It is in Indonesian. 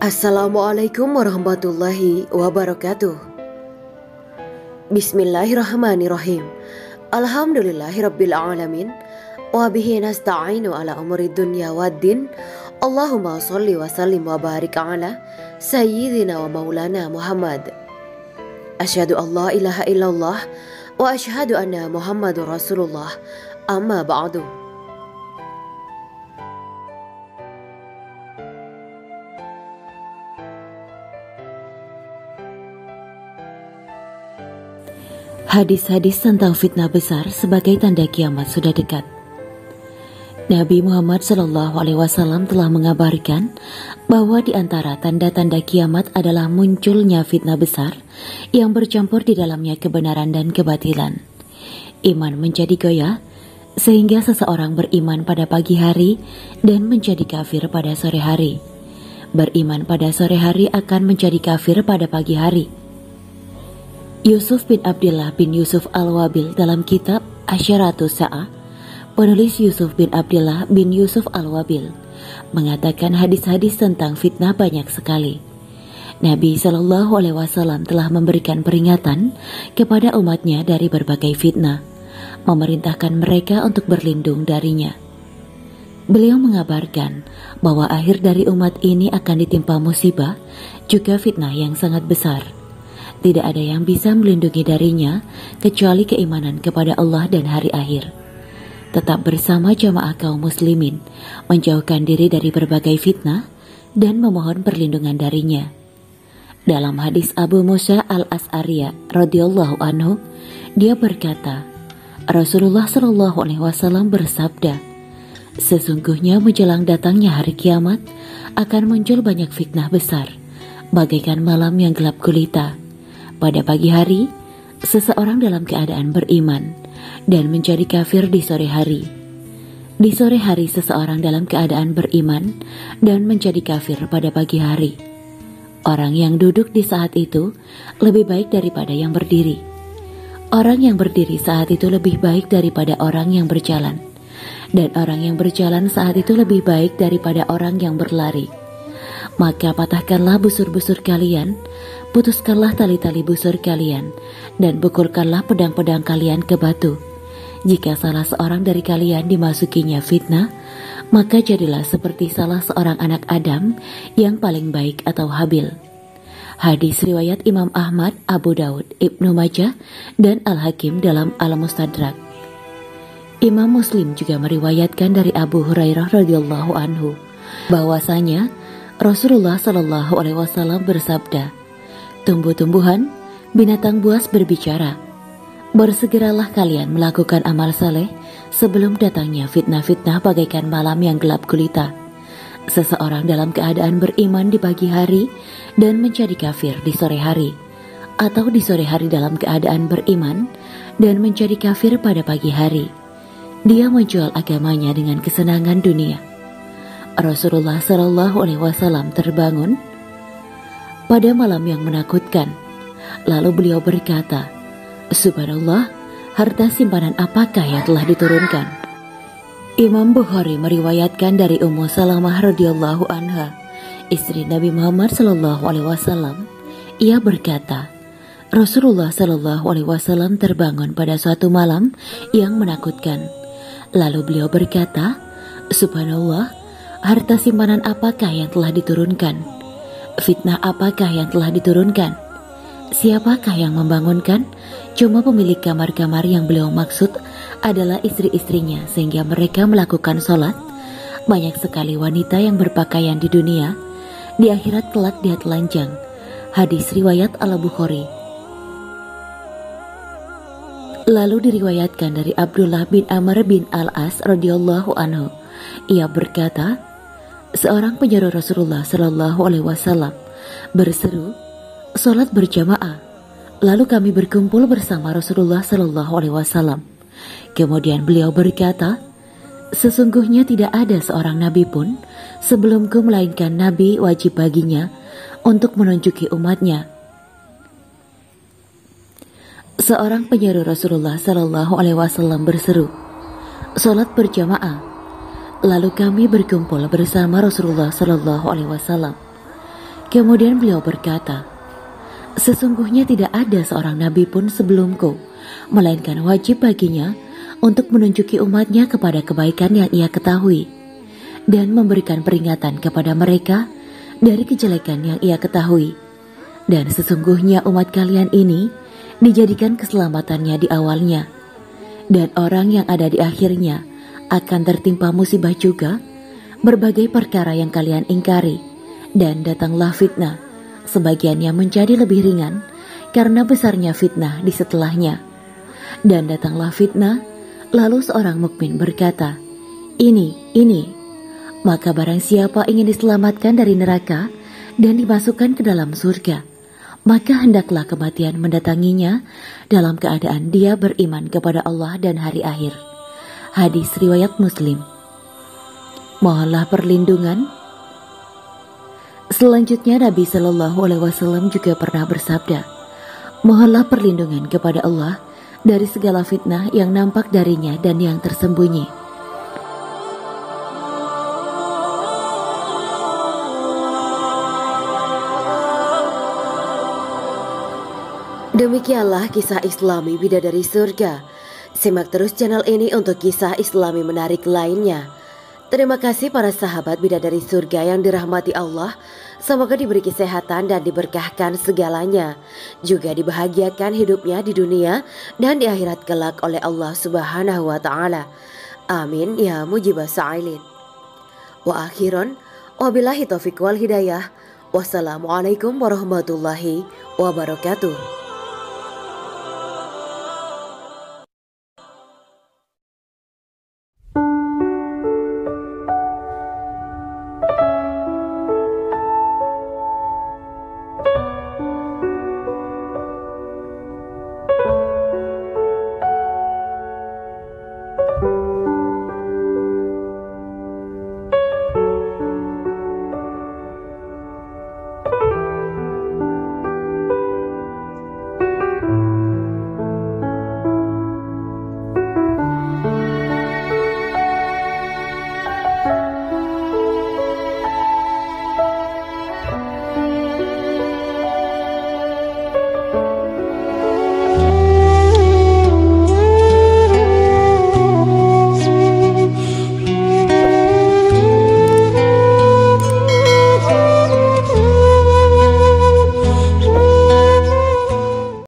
Assalamualaikum warahmatullahi wabarakatuh. Bismillahirrahmanirrahim. Alhamdulillahirabbil alamin. Wa bihi nasta'inu ala umuri dunya waddin. Allahumma sholli wa sallim wa barik ala sayyidina wa maulana Muhammad. Asyhadu an la ilaha illallah wa asyhadu anna Muhammadur Rasulullah. Amma ba'du. Hadis-hadis tentang fitnah besar sebagai tanda kiamat sudah dekat. Nabi Muhammad SAW telah mengabarkan bahwa di antara tanda-tanda kiamat adalah munculnya fitnah besar yang bercampur di dalamnya kebenaran dan kebatilan. Iman menjadi goyah sehingga seseorang beriman pada pagi hari dan menjadi kafir pada sore hari. Beriman pada sore hari akan menjadi kafir pada pagi hari. Yusuf bin Abdillah bin Yusuf Al-Wabil dalam kitab Asyaratus Sa'ah, penulis Yusuf bin Abdillah bin Yusuf Al-Wabil mengatakan hadis-hadis tentang fitnah banyak sekali. Nabi SAW telah memberikan peringatan kepada umatnya dari berbagai fitnah, memerintahkan mereka untuk berlindung darinya. Beliau mengabarkan bahwa akhir dari umat ini akan ditimpa musibah, juga fitnah yang sangat besar. Tidak ada yang bisa melindungi darinya kecuali keimanan kepada Allah dan hari akhir. Tetap bersama jamaah kaum muslimin, menjauhkan diri dari berbagai fitnah dan memohon perlindungan darinya. Dalam hadis Abu Musa al-As'ariyah radhiyallahu anhu, dia berkata, Rasulullah SAW bersabda, sesungguhnya menjelang datangnya hari kiamat akan muncul banyak fitnah besar, bagaikan malam yang gelap gulita. Pada pagi hari, seseorang dalam keadaan beriman dan menjadi kafir di sore hari. Di sore hari, seseorang dalam keadaan beriman dan menjadi kafir pada pagi hari. Orang yang duduk di saat itu lebih baik daripada yang berdiri. Orang yang berdiri saat itu lebih baik daripada orang yang berjalan. Dan orang yang berjalan saat itu lebih baik daripada orang yang berlari. Maka patahkanlah busur-busur kalian, putuskanlah tali-tali busur kalian, dan pukulkanlah pedang-pedang kalian ke batu. Jika salah seorang dari kalian dimasukinya fitnah, maka jadilah seperti salah seorang anak Adam yang paling baik atau Habil. Hadis riwayat Imam Ahmad, Abu Daud, Ibnu Majah, dan Al-Hakim dalam Al-Mustadrak. Imam Muslim juga meriwayatkan dari Abu Hurairah radhiyallahu anhu bahwasanya Rasulullah SAW bersabda, tumbuh-tumbuhan, binatang buas berbicara. Bersegeralah kalian melakukan amal saleh sebelum datangnya fitnah-fitnah bagaikan malam yang gelap gulita. Seseorang dalam keadaan beriman di pagi hari dan menjadi kafir di sore hari, atau di sore hari dalam keadaan beriman dan menjadi kafir pada pagi hari. Dia menjual agamanya dengan kesenangan dunia. Rasulullah SAW terbangun pada malam yang menakutkan. Lalu beliau berkata, Subhanallah, harta simpanan apakah yang telah diturunkan? Imam Bukhari meriwayatkan dari Ummu Salamah radhiyallahu anha, istri Nabi Muhammad SAW. Ia berkata, Rasulullah SAW terbangun pada suatu malam yang menakutkan. Lalu beliau berkata, Subhanallah, harta simpanan apakah yang telah diturunkan? Fitnah apakah yang telah diturunkan? Siapakah yang membangunkan? Cuma pemilik kamar-kamar yang beliau maksud adalah istri-istrinya sehingga mereka melakukan sholat. Banyak sekali wanita yang berpakaian di dunia, di akhirat kelak dia telanjang. Hadis riwayat Al-Bukhari. Lalu diriwayatkan dari Abdullah bin Amr bin Al-As radhiyallahu anhu. Ia berkata, seorang penjuru Rasulullah SAW berseru, sholat berjamaah. Lalu kami berkumpul bersama Rasulullah SAW. Kemudian beliau berkata, sesungguhnya tidak ada seorang nabi pun sebelumku melainkan nabi wajib baginya untuk menunjuki umatnya. Seorang penyeru Rasulullah SAW berseru, sholat berjamaah. Lalu kami berkumpul bersama Rasulullah SAW. Kemudian beliau berkata, "Sesungguhnya tidak ada seorang nabi pun sebelumku, melainkan wajib baginya untuk menunjuki umatnya kepada kebaikan yang ia ketahui, dan memberikan peringatan kepada mereka dari kejelekan yang ia ketahui. Dan sesungguhnya umat kalian ini dijadikan keselamatannya di awalnya, dan orang yang ada di akhirnya akan tertimpa musibah juga, berbagai perkara yang kalian ingkari, dan datanglah fitnah, sebagiannya menjadi lebih ringan karena besarnya fitnah di setelahnya. Dan datanglah fitnah, lalu seorang mukmin berkata, ini. Maka barang siapa ingin diselamatkan dari neraka dan dimasukkan ke dalam surga, maka hendaklah kematian mendatanginya dalam keadaan dia beriman kepada Allah dan hari akhir." Hadis riwayat Muslim. Mohonlah perlindungan. Selanjutnya Nabi Shallallahu Alaihi Wasallam juga pernah bersabda, "Mohonlah perlindungan kepada Allah dari segala fitnah yang nampak darinya dan yang tersembunyi." Demikianlah kisah Islami Bidadari Surga. Simak terus channel ini untuk kisah Islami menarik lainnya. Terima kasih para sahabat Bidadari Surga yang dirahmati Allah. Semoga diberi kesehatan dan diberkahkan segalanya. Juga dibahagiakan hidupnya di dunia dan di akhirat kelak oleh Allah Subhanahu wa Ta'ala. Amin ya mujibah sa'ilin. Wa akhiron, wabillahi taufiq wal hidayah. Wassalamualaikum warahmatullahi wabarakatuh.